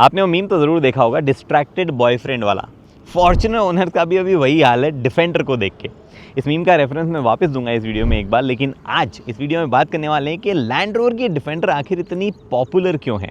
आपने वो मीम तो ज़रूर देखा होगा, डिस्ट्रैक्टेड बॉयफ्रेंड वाला। फॉर्च्यूनर ओनर का भी अभी वही हाल है डिफेंडर को देख के। इस मीम का रेफरेंस मैं वापस दूंगा इस वीडियो में एक बार, लेकिन आज इस वीडियो में बात करने वाले हैं कि लैंड रोवर की डिफेंडर आखिर इतनी पॉपुलर क्यों है,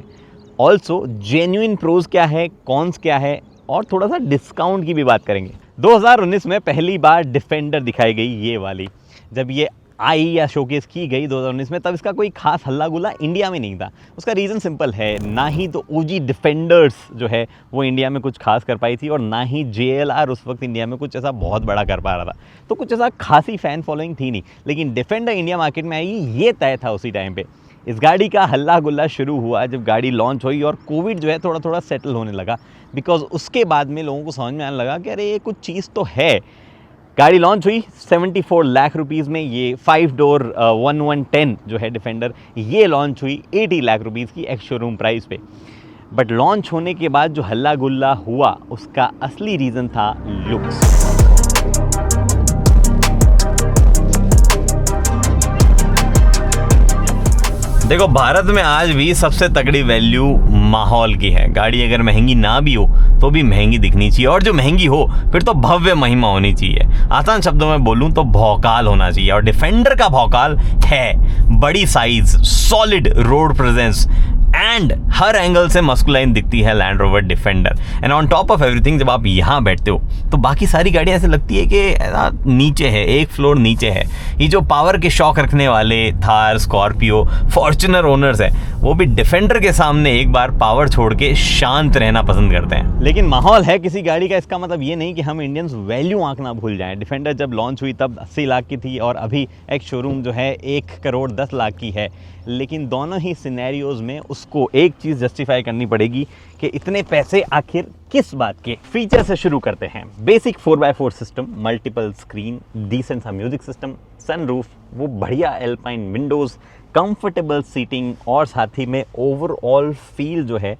ऑल्सो जेन्युइन प्रोज क्या है, कॉन्स क्या है, और थोड़ा सा डिस्काउंट की भी बात करेंगे। 2019 में पहली बार डिफेंडर दिखाई गई ये वाली। जब ये आई या शोकेस की गई 2019 में, तब इसका कोई खास हल्ला गुल्ला इंडिया में नहीं था। उसका रीज़न सिंपल है, ना ही तो ओजी डिफेंडर्स जो है वो इंडिया में कुछ खास कर पाई थी, और ना ही JLR उस वक्त इंडिया में कुछ ऐसा बहुत बड़ा कर पा रहा था। तो कुछ ऐसा खासी फ़ैन फॉलोइंग थी नहीं, लेकिन डिफेंडर इंडिया मार्केट में आई ये तय था उसी टाइम पे। इस गाड़ी का हल्ला गुल्ला शुरू हुआ जब गाड़ी लॉन्च हुई और कोविड जो है थोड़ा थोड़ा सेटल होने लगा, बिकॉज उसके बाद में लोगों को समझ में आने लगा कि अरे ये कुछ चीज़ तो है। गाड़ी लॉन्च हुई 74 लाख रुपीज़ में, ये 5 डोर 1110 जो है डिफेंडर, ये लॉन्च हुई 80 लाख रुपीज़ की एक्स शोरूम प्राइस पे। बट लॉन्च होने के बाद जो हल्ला गुल्ला हुआ उसका असली रीज़न था लुक्स। देखो, भारत में आज भी सबसे तगड़ी वैल्यू माहौल की है। गाड़ी अगर महंगी ना भी हो तो भी महंगी दिखनी चाहिए, और जो महंगी हो फिर तो भव्य महिमा होनी चाहिए। आसान शब्दों में बोलूं तो भौकाल होना चाहिए, और डिफेंडर का भौकाल है बड़ी size, solid road presence and her angle से मस्कुलाइन दिखती है land rover defender. And on top of everything, जब आप यहाँ बैठते हो तो बाकी सारी गाड़ियाँ ऐसे लगती है कि नीचे है, एक फ्लोर नीचे है। ये जो पावर के शौक रखने वाले थार, स्कॉर्पियो, फॉर्च्यूनर ओनर्स है, वो भी डिफेंडर के सामने एक बार पावर छोड़ के शांत रहना पसंद करते हैं। लेकिन माहौल है किसी गाड़ी का, इसका मतलब ये नहीं कि हम इंडियंस वैल्यू आंकना भूल जाएं। डिफेंडर जब लॉन्च हुई तब 80 लाख की थी, और अभी एक शोरूम जो है 1 करोड़ 10 लाख की है। लेकिन दोनों ही सिनेरियोज में उसको एक चीज़ जस्टिफाई करनी पड़ेगी कि इतने पैसे आखिर किस बात के। फीचर से शुरू करते हैं। Basic 4x4 system, multiple screen, decent सा म्यूजिक सिस्टम, सनरूफ, वो बढ़िया एल्पाइन विंडोज़, कंफर्टेबल सीटिंग, और साथ ही में ओवरऑल फील जो है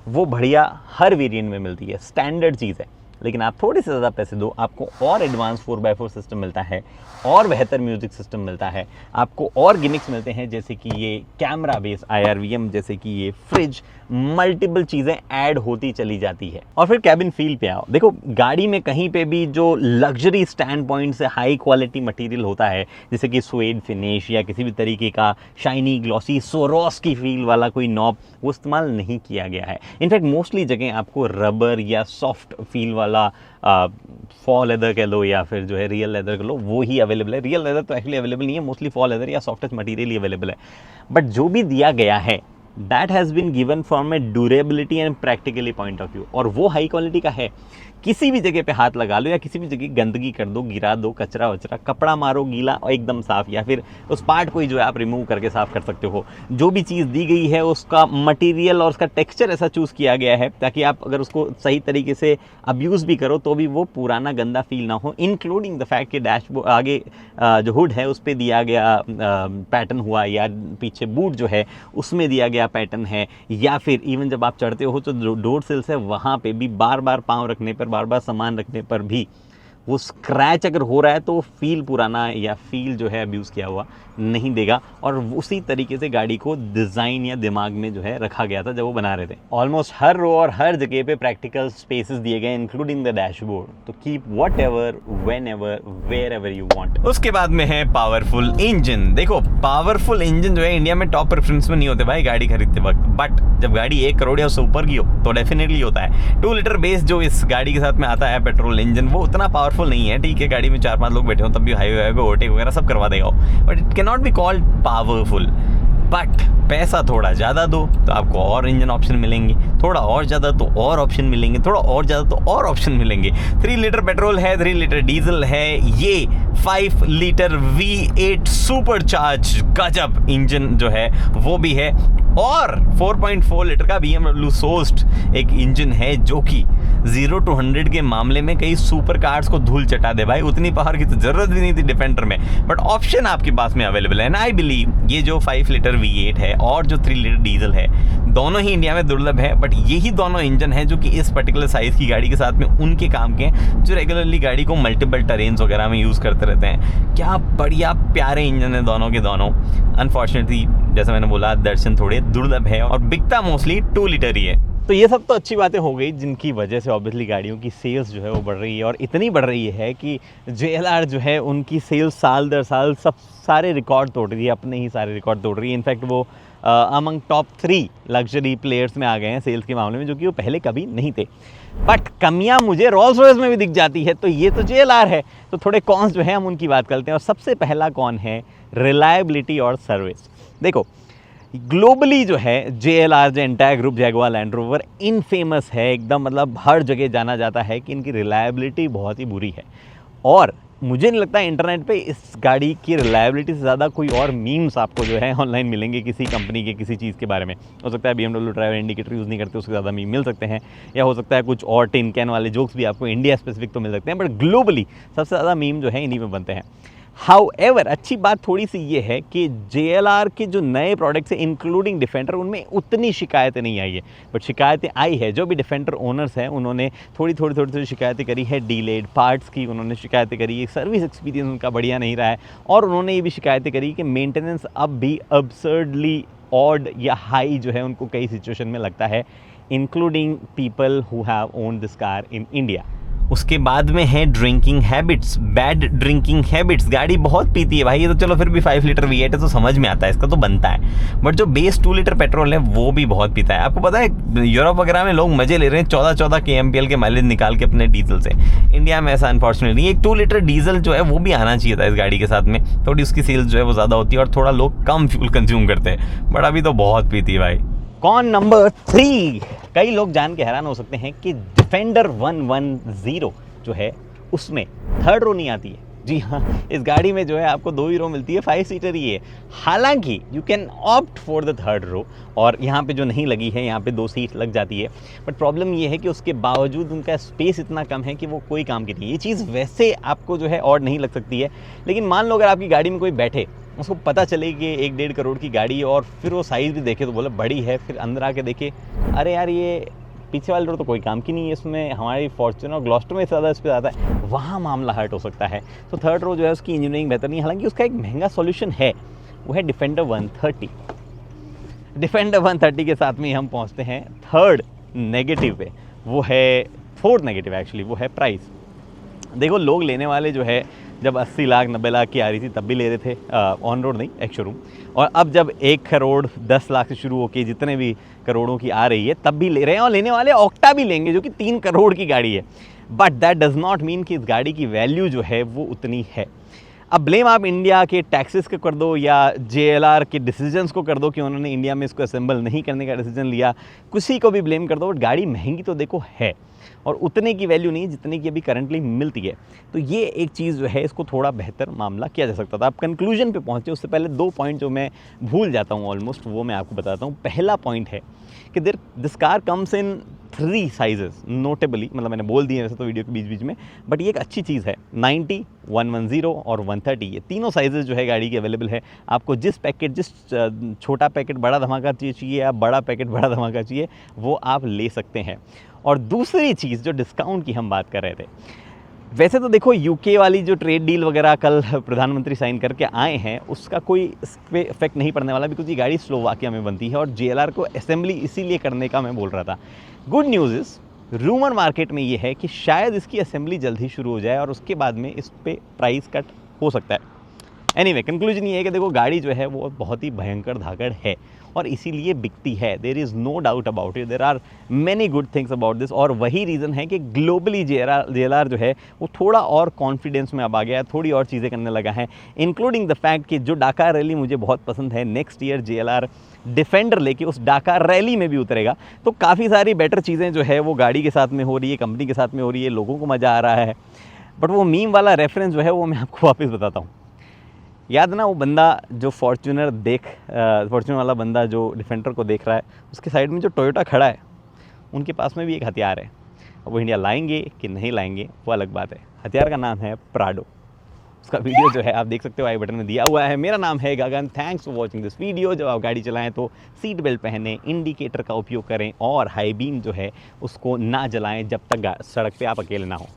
वो बढ़िया हर वेरिएंट में मिलती है। स्टैंडर्ड चीज़ है, लेकिन आप थोड़े से ज़्यादा पैसे दो, आपको और एडवांस 4x4 सिस्टम मिलता है, और बेहतर म्यूज़िक सिस्टम मिलता है, आपको और गिमिक्स मिलते हैं, जैसे कि ये कैमरा बेस IRVM, जैसे कि ये फ्रिज, मल्टीपल चीज़ें ऐड होती चली जाती है। और फिर कैबिन फील पे आओ। देखो, गाड़ी में कहीं पे भी जो लग्जरी स्टैंड पॉइंट से हाई क्वालिटी मटेरियल होता है, जैसे कि स्वेड फिनिश या किसी भी तरीके का शाइनी ग्लॉसी सोरोस्की फील वाला कोई नॉब, वो इस्तेमाल नहीं किया गया है। इनफैक्ट मोस्टली जगह आपको रबर या सॉफ्ट फील वाला फॉल लेदर कह लो, या फिर जो है रियल लेदर कह लो, वो ही अवेलेबल है। रियल लेदर तो एक्चुअली अवेलेबल नहीं है, मोस्टली फॉल लेदर या सॉफ्टेस्ट मटेरियल ही अवेलेबल है। बट जो भी दिया गया है, that has been given from a durability and practically point of view, और वो हाई क्वालिटी का है। किसी भी जगह पे हाथ लगा लो, या किसी भी जगह गंदगी कर दो, गिरा दो, कचरा वचरा, कपड़ा मारो गीला और एकदम साफ़, या फिर उस पार्ट को ही जो है आप रिमूव करके साफ़ कर सकते हो। जो भी चीज़ दी गई है उसका मटेरियल और उसका टेक्सचर ऐसा चूज़ किया गया है ताकि आप अगर उसको सही तरीके से अब्यूज़ भी करो तो भी वो पुराना गंदा फील ना हो। इंक्लूडिंग द फैक्ट कि डैशबोर्ड आगे जो हुड है उस पर दिया गया पैटर्न हुआ, या पीछे बूट जो है उसमें दिया गया पैटर्न है, या फिर इवन जब आप चढ़ते हो तो जो डोर सिल्स है वहाँ पर भी बार बार पाँव रखने पर, बार बार सामान रखने पर भी वो स्क्रैच अगर हो रहा है तो फील पुराना या फील जो है अब्यूज़ किया हुआ नहीं देगा। और उसी तरीके से गाड़ी को डिज़ाइन या दिमाग में जो है रखा गया था जब वो बना रहे थे। ऑलमोस्ट हर रो और हर जगह पे प्रैक्टिकल स्पेसेस दिए गए, इंक्लूडिंग द डैशबोर्ड, तो keep whatever, whenever, wherever you want. उसके बाद में है पावरफुल इंजन। देखो, पावरफुल इंजन जो है इंडिया में टॉप प्रेफरेंस में नहीं होते भाई गाड़ी खरीदते वक्त, बट जब गाड़ी 1 करोड़ या उससे ऊपर की हो तो डेफिनेटली होता है। 2 लीटर बेस जो इस गाड़ी के साथ में आता है पेट्रोल इंजन, वो उतना पावरफुल नहीं है। ठीक है, गाड़ी में 4-5 लोग बैठे हो तब भी हाईवे पे ओवरटेक वगैरह सब करवा देगा, but it can not be called powerful. But पैसा थोड़ा ज़्यादा दो तो आपको और इंजन ऑप्शन मिलेंगे, थोड़ा और ज़्यादा तो और ऑप्शन मिलेंगे, थोड़ा और ज़्यादा तो और ऑप्शन मिलेंगे। 3 लीटर पेट्रोल है, 3 लीटर डीजल है, ये 5 लीटर V8 सुपर चार्ज गजब इंजन जो है वो भी है, और 4.4 लीटर का BMW सोर्स्ड एक इंजन है जो कि 0 to 100 के मामले में कई सुपर कार्स को धूल चटा दे भाई। उतनी पावर की तो जरूरत भी नहीं थी डिफेंडर में, बट ऑप्शन आपके पास में अवेलेबल है। एंड आई बिलीव ये जो 5 लीटर V8 है और जो 3 लीटर डीजल है, दोनों ही इंडिया में दुर्लभ है, बट यही दोनों इंजन है जो कि इस पर्टिकुलर साइज की गाड़ी के साथ में उनके काम के हैं जो रेगुलरली गाड़ी को मल्टीपल टेरेन्स वगैरह में यूज़ करते रहते हैं। क्या बढ़िया प्यारे इंजन है दोनों के दोनों। अनफॉर्चुनेटली जैसा मैंने बोला, दर्शन थोड़े दुर्लभ है और बिकता मोस्टली 2 लीटर ही है। तो ये सब तो अच्छी बातें हो गई जिनकी वजह से ऑब्वियसली गाड़ियों की सेल्स जो है वो बढ़ रही है, और इतनी बढ़ रही है कि JLR जो है उनकी सेल्स साल दर साल सब सारे रिकॉर्ड तोड़ रही है, अपने ही सारे रिकॉर्ड तोड़ रही है। इनफैक्ट वो अमंग टॉप 3 लग्जरी प्लेयर्स में आ गए हैं सेल्स के मामले में, जो कि वो पहले कभी नहीं थे। बट कमियां मुझे रोल्स रॉयस में भी दिख जाती है, तो ये तो JLR है। तो थोड़े कॉन्स जो है हम उनकी बात करते हैं, और सबसे पहला कौन है, रिलायबिलिटी और सर्विस। देखो ग्लोबली जो है JLR जो entire group Jaguar land rover infamous है एकदम, मतलब हर जगह जाना जाता है कि इनकी रिलायबिलिटी बहुत ही बुरी है। और मुझे नहीं लगता इंटरनेट पे इस गाड़ी की रिलायबिलिटी से ज़्यादा कोई और मीम्स आपको जो है ऑनलाइन मिलेंगे किसी कंपनी के किसी चीज़ के बारे में। हो सकता है BMW ड्राइवर इंडिकेटर यूज़ नहीं करते, उसके ज़्यादा मीम मिल सकते हैं, या हो सकता है कुछ और टिन कैन वाले जोक्स भी आपको इंडिया स्पेसिफिक तो मिल सकते हैं, बट ग्लोबली सबसे ज़्यादा मीम जो है इन्हीं में बनते हैं। हाउएवर अच्छी बात थोड़ी सी ये है कि JLR के जो नए प्रोडक्ट्स हैं इंक्लूडिंग डिफेंडर, उनमें उतनी शिकायतें नहीं आई है, बट शिकायतें आई है। जो भी डिफेंडर ओनर्स हैं उन्होंने थोड़ी शिकायतें करी है, डीलेड पार्ट्स की उन्होंने शिकायतें करी है, सर्विस एक्सपीरियंस उनका बढ़िया नहीं रहा है, और उन्होंने ये भी शिकायतें करी कि मेंटेनेंस अब भी अब्सर्डली ऑड या हाई जो है उनको कई सिचुएशन में लगता है, including people who have owned this car in India. उसके बाद में है drinking habits, bad drinking habits. गाड़ी बहुत पीती है भाई, ये तो चलो फिर भी 5 लीटर V8 है तो समझ में आता है, इसका तो बनता है, बट जो बेस 2 लीटर पेट्रोल है वो भी बहुत पीता है। आपको पता है यूरोप वगैरह में लोग मजे ले रहे हैं 14-14 kmpl के माइलेज निकाल के अपने डीजल से। इंडिया में ऐसा अनफॉर्चुनेटली एक 2 लीटर डीजल जो है वो भी आना चाहिए था इस गाड़ी के साथ में, थोड़ी उसकी सेल्स जो है वो ज़्यादा होती है और थोड़ा लोग कम फ्यूल कंज्यूम करते हैं, बट अभी तो बहुत पीती है भाई। कौन नंबर 3, कई लोग जान के हैरान हो सकते हैं कि डिफेंडर 110 जो है उसमें 3rd रो नहीं आती है। जी हाँ, इस गाड़ी में जो है आपको 2 ही रो मिलती है, 5 सीटर ही है। हालांकि you can opt for the 3rd रो, और यहाँ पे जो नहीं लगी है यहाँ पे 2 सीट लग जाती है, बट प्रॉब्लम ये है कि उसके बावजूद उनका स्पेस इतना कम है कि वो कोई काम की नहीं। ये चीज़ वैसे आपको जो है और नहीं लग सकती है, लेकिन मान लो अगर आपकी गाड़ी में कोई बैठे, उसको पता चले कि 1-1.5 करोड़ की गाड़ी है, और फिर वो साइज़ भी देखे तो बोले बड़ी है, फिर अंदर आके देखे अरे यार ये पीछे वाली रोड तो कोई काम की नहीं है, इसमें हमारी फॉर्च्यूनर और ग्लॉस्टर में ज़्यादा इस पर ज़्यादा है, वहाँ मामला हर्ट हो सकता है। तो 3rd रो जो है उसकी इंजीनियरिंग बेहतर नहीं है। हालांकि उसका एक महंगा सॉल्यूशन है, वो है डिफेंडर 130। डिफेंडर 130 के साथ में हम पहुँचते हैं 3rd नेगेटिव पे, वो है 4th नेगेटिव एक्चुअली, वो है प्राइस। देखो लोग लेने वाले जो है जब 80 लाख 90 लाख की आ रही थी तब भी ले रहे थे, ऑन रोड नहीं एक्स शोरूम, और अब जब 1 करोड़ 10 लाख से शुरू होकर जितने भी करोड़ों की आ रही है तब भी ले रहे हैं, और लेने वाले ऑक्टा भी लेंगे जो कि 3 करोड़ की गाड़ी है। But that does not mean कि इस गाड़ी की वैल्यू जो है वो उतनी है। अब ब्लेम आप इंडिया के टैक्सेस को कर दो या JLR के डिसीजंस को कर दो कि उन्होंने इंडिया में इसको असेंबल नहीं करने का डिसीजन लिया, किसी को भी ब्लेम कर दो, बट गाड़ी महंगी तो देखो है, और उतने की वैल्यू नहीं जितने की अभी करंटली मिलती है। तो ये एक चीज़ जो है इसको थोड़ा बेहतर मामला किया जा सकता था। आप कंक्लूजन पे पहुँचे उससे पहले 2 पॉइंट जो मैं भूल जाता हूँ ऑलमोस्ट, वो मैं आपको बताता हूँ। पहला पॉइंट है कि this car comes in 3 sizes notably, मतलब मैंने बोल दिए वैसे तो वीडियो के बीच बीच में, बट ये एक अच्छी चीज़ है। 90, 110 और 130, ये तीनों साइजेस जो है गाड़ी की अवेलेबल है। आपको जिस पैकेट, जिस छोटा पैकेट बड़ा धमाका चाहिए या बड़ा पैकेट बड़ा धमाका चाहिए, वो आप ले सकते हैं। और दूसरी चीज़ जो डिस्काउंट की हम बात कर रहे थे, वैसे तो देखो UK वाली जो ट्रेड डील वगैरह कल प्रधानमंत्री साइन करके आए हैं उसका कोई इस पे इफेक्ट नहीं पड़ने वाला, बिकॉज ये गाड़ी स्लोवाकिया में बनती है और JLR को असेंबली इसीलिए करने का मैं बोल रहा था। Good news is rumour market में ये है कि शायद इसकी असेंबली जल्द ही शुरू हो जाए और उसके बाद में इस पे प्राइस कट हो सकता है। एनीवे कंक्लूजन ये है कि देखो गाड़ी जो है वो बहुत ही भयंकर धाकड़ है और इसीलिए बिकती है। There is no doubt about it, there are many good things about this, और वही रीज़न है कि ग्लोबली JLR जो है वो थोड़ा और कॉन्फिडेंस में अब आ गया है, थोड़ी और चीज़ें करने लगा है, इंक्लूडिंग द फैक्ट कि जो डाकार रैली मुझे बहुत पसंद है, नेक्स्ट ईयर JLR डिफेंडर लेके उस डाकार रैली में भी उतरेगा। तो काफ़ी सारी बेटर चीज़ें जो है वो गाड़ी के साथ में हो रही है, कंपनी के साथ में हो रही है, लोगों को मज़ा आ रहा है। बट वो मीम वाला रेफरेंस जो है वो मैं आपको वापस बताता हूँ। याद ना वो बंदा जो फॉर्च्यूनर वाला बंदा जो डिफेंडर को देख रहा है, उसके साइड में जो टोयोटा खड़ा है उनके पास में भी एक हथियार है। अब वो इंडिया लाएंगे कि नहीं लाएंगे वो अलग बात है। हथियार का नाम है प्राडो। उसका वीडियो जो है आप देख सकते हो, आई बटन में दिया हुआ है। मेरा नाम है Gagan, thanks for watching this video. जब आप गाड़ी चलाएं तो सीट बेल्ट पहने, इंडिकेटर का उपयोग करें और हाई बीम जो है उसको ना जलाएं जब तक सड़क पे आप अकेले ना हो।